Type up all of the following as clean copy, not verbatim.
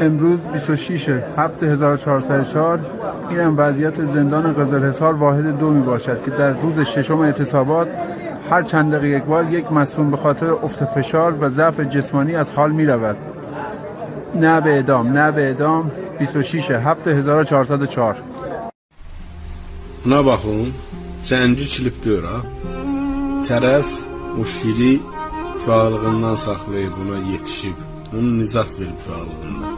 امروز 26/7/1404 این هم وضعیت زندان قزلحصار واحد 2 می باشد که در روز ششم اعتصابات هر چند دقیقه یک بار یک مصدوم به خاطر افت فشار و ضعف جسمانی از حال می رود. نه به اعدام، نه به اعدام. 26/7/1404. Buna baxın, cəngi kilib gör ha. Tərəf o şiri uşaqlığından saxlayıb buna yetişib, onu nicat verib uşaqlığından.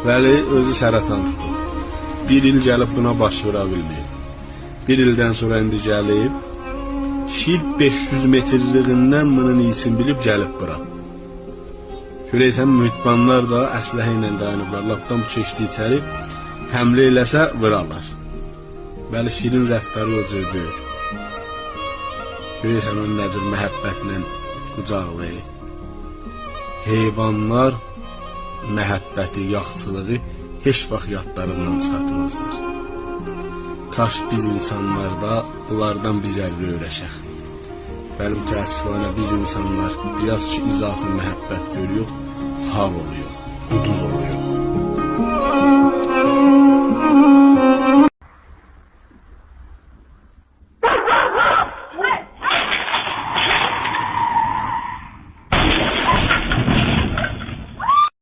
Vəli özü səratan tutub. 1 il gəlib buna baş vura bilməyib. 1 ildən sonra indi gəlib, şir 500 metrliğindən bunun iyisini bilib gəlib bura. Görəysən, mühitbanlar da əsləhə ilə dayanıblar. Lapdan bu keçdi içəri, həmlə eləsə vırarlar. Bəli, şirin rəftarı o cürdür. Görəysən, onun nəcür məhəbbətlə qucaqlayır. Heyvanlar məhəbbəti, yaxçılığı heç vaxt yadlarından çıxartmazlar. Kaş biz insanlar da bunlardan bizərli öyrəşək. Bəli, mütəəssifانə biz insanlar biraz ki, izafı məhəbbət görüyoruz, hav oluyor, quduz oluyor.